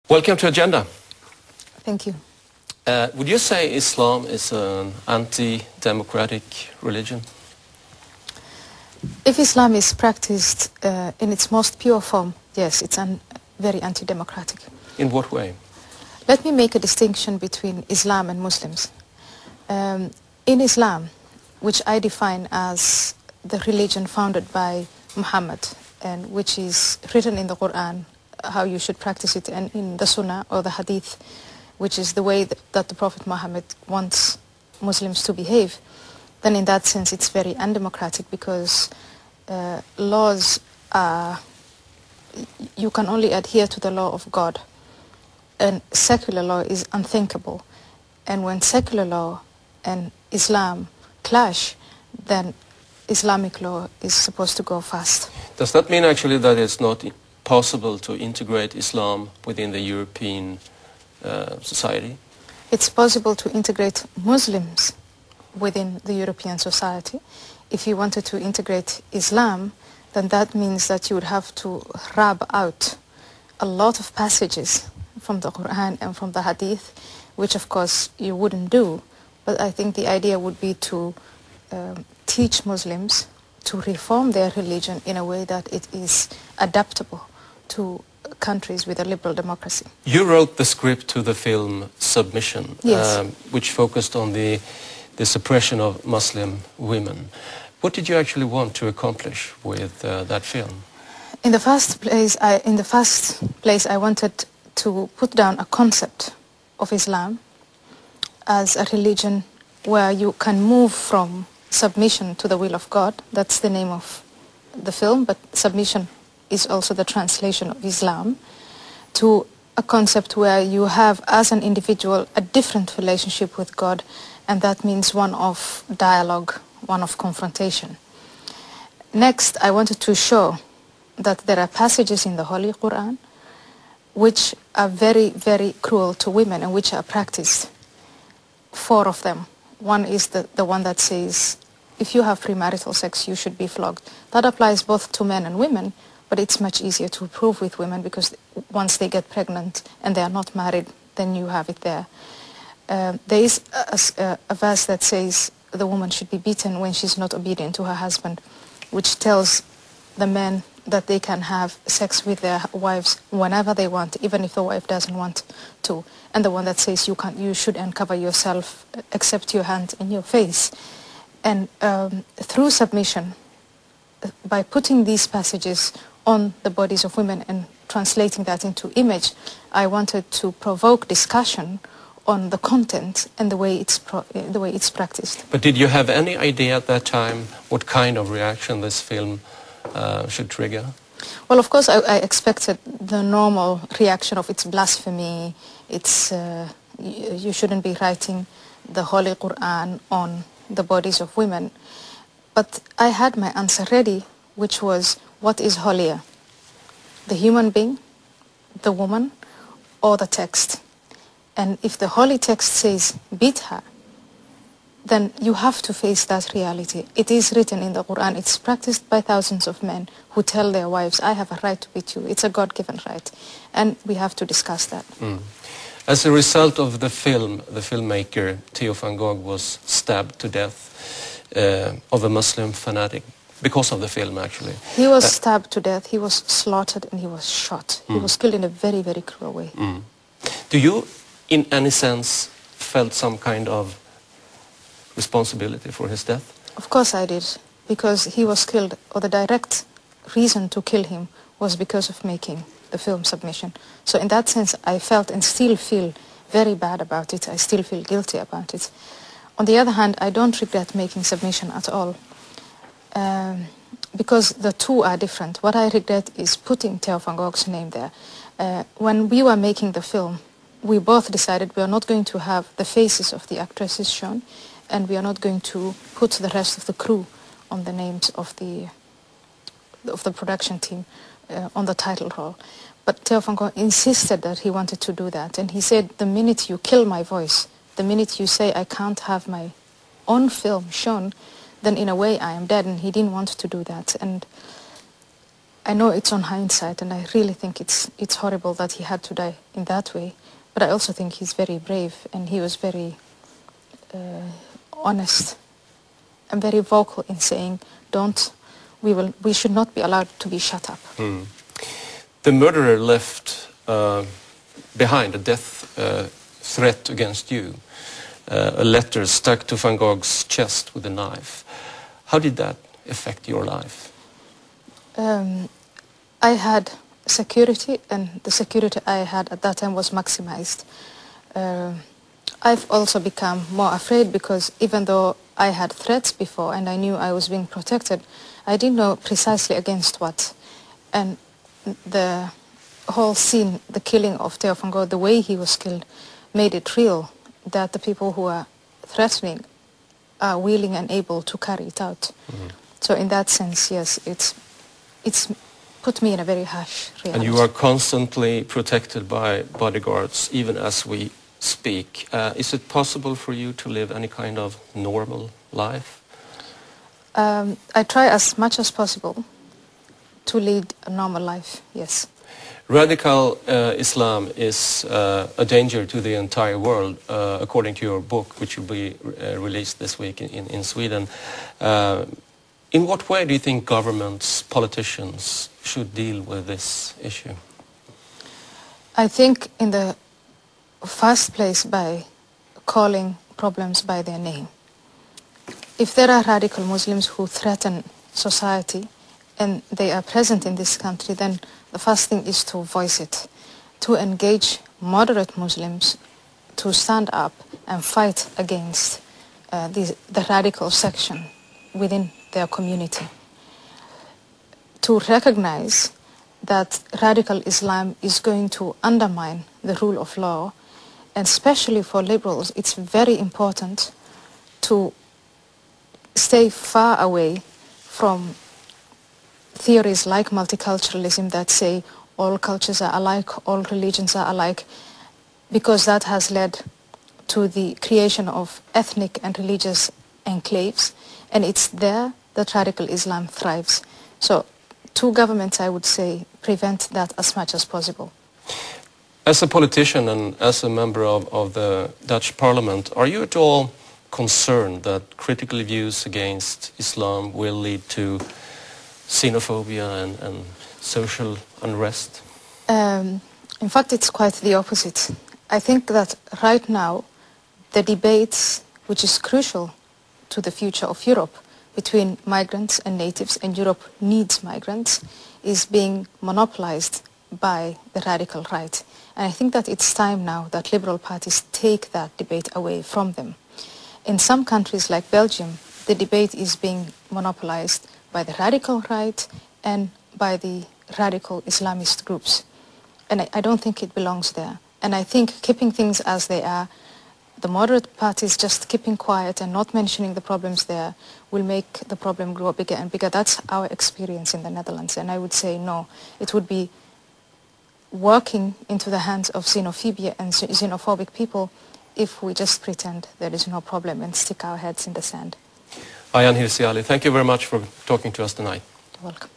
Welcome to Agenda. Thank you. Would you say Islam is an anti-democratic religion? If Islam is practiced in its most pure form, yes, it's very anti-democratic. In what way? Let me make a distinction between Islam and Muslims. In Islam, which I define as the religion founded by Muhammad and which is written in the Quran, how you should practice it, and in the Sunnah or the Hadith, which is the way that the Prophet Muhammad wants Muslims to behave, then in that sense it's very undemocratic because laws are, you can only adhere to the law of God, and secular law is unthinkable. And when secular law and Islam clash, then Islamic law is supposed to go fast. Does that mean actually that it's not possible to integrate Islam within the European society? It's possible to integrate Muslims within the European society. If you wanted to integrate Islam, then that means that you would have to rub out a lot of passages from the Quran and from the Hadith, which of course you wouldn't do. But I think the idea would be to teach Muslims to reform their religion in a way that it is adaptable to countries with a liberal democracy. You wrote the script to the film Submission, yes. Which focused on the suppression of Muslim women. What did you actually want to accomplish with that film? In the first place, I wanted to put down a concept of Islam as a religion where you can move from submission to the will of God. That's the name of the film, but submission is also the translation of Islam, to a concept where you have, as an individual, a different relationship with God, and that means one of dialogue, one of confrontation. Next, I wanted to show that there are passages in the Holy Quran which are very, very cruel to women and which are practiced. 4 of them. One is the one that says, if you have premarital sex, you should be flogged. That applies both to men and women, but it's much easier to prove with women because once they get pregnant and they are not married, then you have it there. There is a verse that says the woman should be beaten when she's not obedient to her husband, which tells the men that they can have sex with their wives whenever they want, even if the wife doesn't want to. And the one that says you should uncover yourself except your hand and your face. And through submission, by putting these passages on the bodies of women and translating that into image, I wanted to provoke discussion on the content and the way it's practiced. But did you have any idea at that time what kind of reaction this film should trigger? Well, of course, I expected the normal reaction of it's blasphemy, it's you shouldn't be writing the Holy Quran on the bodies of women. But I had my answer ready, which was, what is holier? The human being, the woman, or the text? And if the holy text says, beat her, then you have to face that reality. It is written in the Quran. It's practiced by thousands of men who tell their wives, I have a right to beat you. It's a God-given right. And we have to discuss that. As a result of the film, the filmmaker Theo van Gogh was stabbed to death of a Muslim fanatic because of the film, actually. He was stabbed to death, he was slaughtered, and he was shot. He was killed in a very, very cruel way. Do you, in any sense, felt some kind of responsibility for his death? Of course I did, because he was killed, or the direct reason to kill him was because of making the film Submission. So in that sense, I felt and still feel very bad about it. I still feel guilty about it. On the other hand, I don't regret making Submission at all, because the two are different. What I regret is putting Theo van Gogh's name there. When we were making the film, we both decided we are not going to have the faces of the actresses shown, and we are not going to put the rest of the crew on the names of the production team on the title role. But Theo van Gogh insisted that he wanted to do that, and he said, the minute you kill my voice, the minute you say I can't have my own film shown, then in a way I am dead, and he didn't want to do that. And I know it's on hindsight, and I really think it's horrible that he had to die in that way. But I also think he's very brave, and he was very honest and very vocal in saying, we should not be allowed to be shut up. The murderer left behind a death threat against you, a letter stuck to Van Gogh's chest with a knife. How did that affect your life? I had security, and the security I had at that time was maximized. I've also become more afraid because even though I had threats before and I knew I was being protected, I didn't know precisely against what. And the whole scene, the killing of Theo van Gogh, the way he was killed, made it real that the people who are threatening are willing and able to carry it out. So in that sense, yes, it's put me in a very harsh reality. And you are constantly protected by bodyguards, even as we speak. Is it possible for you to live any kind of normal life? I try as much as possible to lead a normal life, yes. Radical Islam is a danger to the entire world, according to your book, which will be released this week in Sweden. In what way do you think governments, politicians should deal with this issue? I think in the first place by calling problems by their name. If there are radical Muslims who threaten society and they are present in this country, then the first thing is to voice it, to engage moderate Muslims to stand up and fight against the radical section within their community, to recognize that radical Islam is going to undermine the rule of law, and especially for liberals, it's very important to stay far away from theories like multiculturalism that say all cultures are alike, all religions are alike, because that has led to the creation of ethnic and religious enclaves, and it's there that radical Islam thrives. So to governments, I would say, prevent that as much as possible. As a politician and as a member of the Dutch parliament, are you at all concerned that critical views against Islam will lead to xenophobia and social unrest? In fact, it's quite the opposite. I think that right now, the debates, which is crucial to the future of Europe, between migrants and natives, and Europe needs migrants, is being monopolized by the radical right. And I think that it's time now that liberal parties take that debate away from them. In some countries like Belgium, the debate is being monopolized by the radical right and by the radical Islamist groups. And I don't think it belongs there. And I think keeping things as they are, the moderate parties just keeping quiet and not mentioning the problems there will make the problem grow bigger and bigger. That's our experience in the Netherlands. And I would say no, it would be working into the hands of xenophobia and xenophobic people if we just pretend there is no problem and stick our heads in the sand. Ayaan Hirsi, thank you very much for talking to us tonight. You're welcome.